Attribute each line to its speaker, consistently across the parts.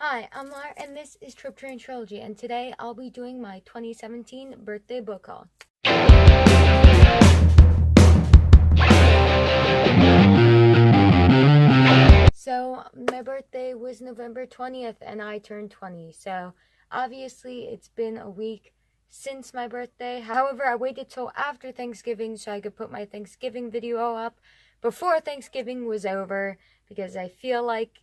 Speaker 1: Hi, I'm Lar, and this is tropetrinitytrilogy, and today I'll be doing my 2017 birthday book haul. So, my birthday was November 20th, and I turned 20, so obviously it's been a week since my birthday. However, I waited till after Thanksgiving so I could put my Thanksgiving video up before Thanksgiving was over, because I feel like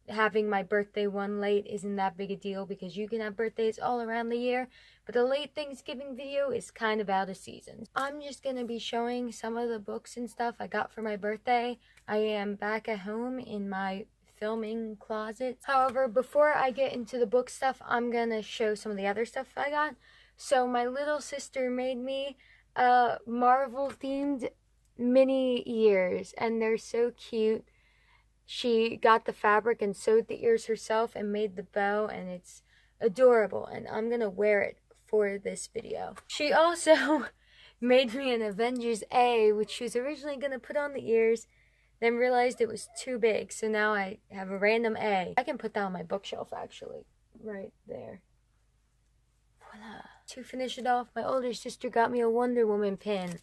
Speaker 1: having my birthday one late isn't that big a deal, because you can have birthdays all around the year, but the late Thanksgiving video is kind of out of season. I'm just gonna be showing some of the books and stuff I got for my birthday. I am back at home in my filming closet. However, before I get into the book stuff, I'm gonna show some of the other stuff I got. So my little sister made me Marvel themed mini ears, and they're so cute. She got the fabric and sewed the ears herself and made the bow, and it's adorable, and I'm gonna wear it for this video. She also made me an Avengers A, which she was originally gonna put on the ears, then realized it was too big, so now I have a random A. I can put that on my bookshelf, actually, right there. Voila. To finish it off, my older sister got me a Wonder Woman pin,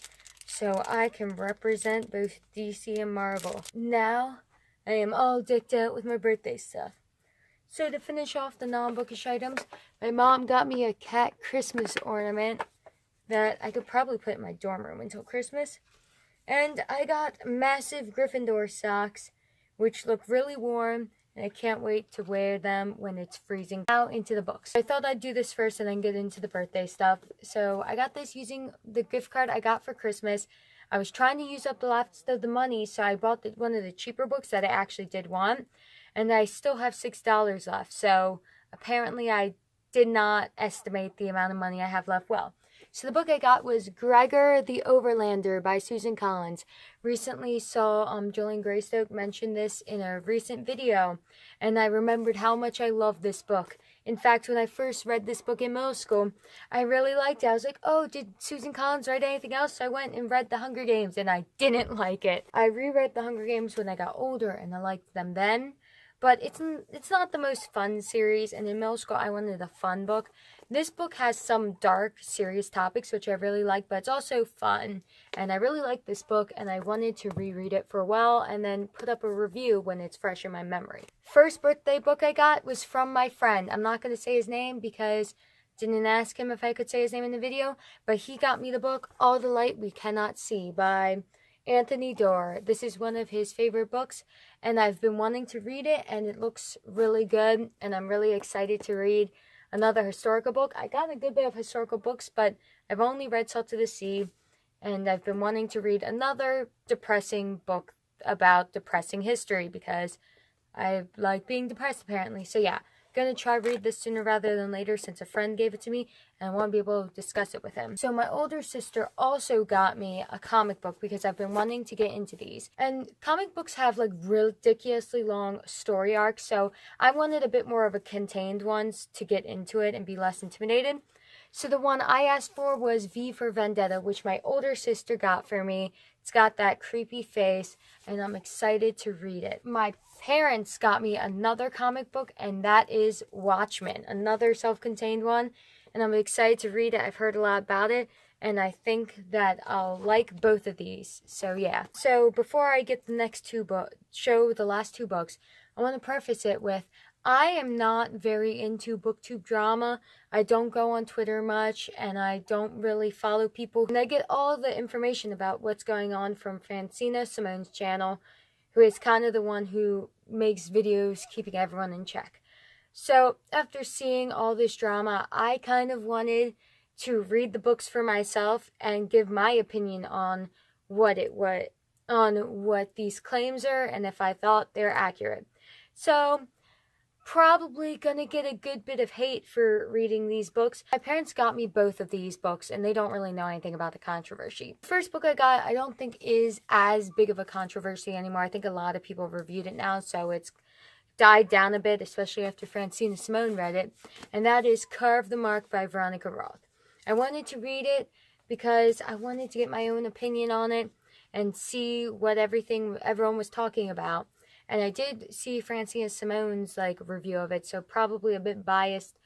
Speaker 1: so I can represent both DC and Marvel. Now, I am all decked out with my birthday stuff. So to finish off the non-bookish items, my mom got me a cat Christmas ornament that I could probably put in my dorm room until Christmas. And I got massive Gryffindor socks, which look really warm, and I can't wait to wear them when it's freezing. Now into the books. I thought I'd do this first and then get into the birthday stuff. So I got this using the gift card I got for Christmas. I was trying to use up the last of the money, so I bought one of the cheaper books that I actually did want, and I still have $6 left. So apparently I did not estimate the amount of money I have left well. So the book I got was Gregor the Overlander by Susan Collins. Recently saw Jolene Greystoke mention this in a recent video, and I remembered how much I love this book. In fact, when I first read this book in middle school, I really liked it. I was like, oh, did Susan Collins write anything else? So I went and read The Hunger Games, and I didn't like it. I reread The Hunger Games when I got older, and I liked them then. But it's not the most fun series, and in middle school I wanted a fun book. This book has some dark, serious topics, which I really like, but it's also fun. And I really like this book, and I wanted to reread it for a while and then put up a review when it's fresh in my memory. First birthday book I got was from my friend. I'm not going to say his name because I didn't ask him if I could say his name in the video, but he got me the book All the Light We Cannot See by Anthony Doerr. This is one of his favorite books, and I've been wanting to read it, and it looks really good, and I'm really excited to read another historical book. I got a good bit of historical books, but I've only read Salt of the Sea, and I've been wanting to read another depressing book about depressing history, because I like being depressed, apparently. So yeah, gonna try read this sooner rather than later, since a friend gave it to me and I want to be able to discuss it with him. So my older sister also got me a comic book, because I've been wanting to get into these, and comic books have like ridiculously long story arcs, so I wanted a bit more of a contained ones to get into it and be less intimidated. So the one I asked for was V for Vendetta, which my older sister got for me. It's got that creepy face, and I'm excited to read it. My parents got me another comic book, and that is Watchmen, another self-contained one, and I'm excited to read it. I've heard a lot about it, and I think that I'll like both of these. So yeah. So before I get the next show the last two books, I want to preface it with, I am not very into booktube drama. I don't go on Twitter much, and I don't really follow people. And I get all the information about what's going on from Francina Simone's channel, who is kind of the one who makes videos keeping everyone in check. So after seeing all this drama, I kind of wanted to read the books for myself and give my opinion on what these claims are, and if I thought they're accurate. So probably gonna get a good bit of hate for reading these books. My parents got me both of these books, and they don't really know anything about the controversy. The first book I got, I don't think is as big of a controversy anymore. I think a lot of people have reviewed it now, so it's died down a bit, especially after Francina Simone read it, and that is Carve the Mark by Veronica Roth. I wanted to read it because I wanted to get my own opinion on it and see what everyone was talking about. And I did see Francina Simone's review of it, so probably a bit biased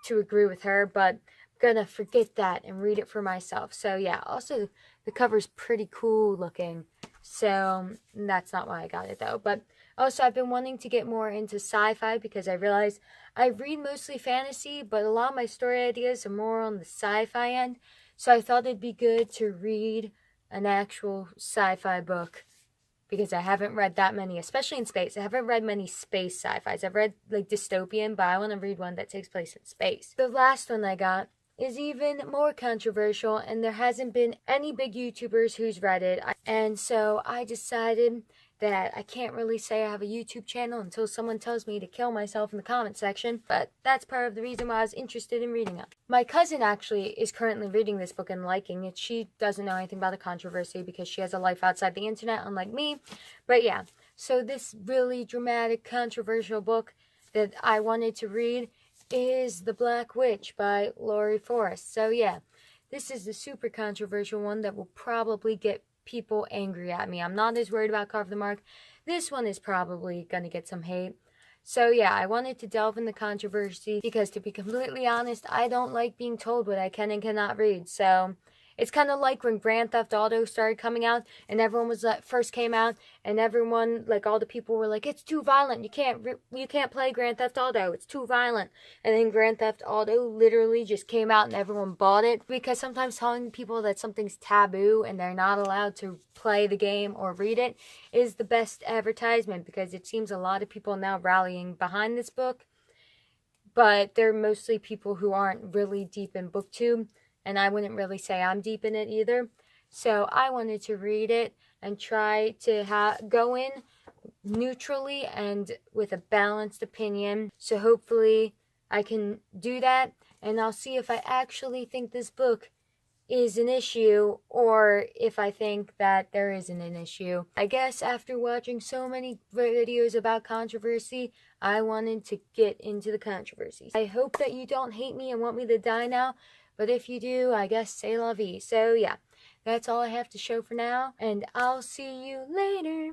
Speaker 1: to agree with her, but I'm gonna forget that and read it for myself. So yeah, also the cover's pretty cool looking, so that's not why I got it though. But also I've been wanting to get more into sci-fi because I realize I read mostly fantasy, but a lot of my story ideas are more on the sci-fi end, so I thought it'd be good to read an actual sci-fi book because I haven't read that many, especially in space. I haven't read many space sci-fis. I've read dystopian, but I want to read one that takes place in space. The last one I got is even more controversial, and there hasn't been any big YouTubers who's read it. And so I decided that I can't really say I have a YouTube channel until someone tells me to kill myself in the comment section, but that's part of the reason why I was interested in reading it. My cousin actually is currently reading this book and liking it. She doesn't know anything about the controversy because she has a life outside the internet, unlike me. But yeah, so this really dramatic, controversial book that I wanted to read is The Black Witch by Laurie Forrest. So yeah, this is the super controversial one that will probably get people angry at me. I'm not as worried about Carve the Mark. This one is probably going to get some hate. So yeah, I wanted to delve in the controversy because, to be completely honest, I don't like being told what I can and cannot read. So it's kind of like when Grand Theft Auto started coming out and everyone was first came out and everyone, all the people were like, it's too violent. You can't play Grand Theft Auto. It's too violent. And then Grand Theft Auto literally just came out and everyone bought it, because sometimes telling people that something's taboo and they're not allowed to play the game or read it is the best advertisement, because it seems a lot of people now rallying behind this book, but they're mostly people who aren't really deep in BookTube. And I wouldn't really say I'm deep in it either. So I wanted to read it and try to go in neutrally and with a balanced opinion. So hopefully I can do that. And I'll see if I actually think this book is an issue or if I think that there isn't an issue. I guess after watching so many videos about controversy, I wanted to get into the controversy. I hope that you don't hate me and want me to die now. But if you do, I guess c'est la vie. So yeah, that's all I have to show for now, and I'll see you later.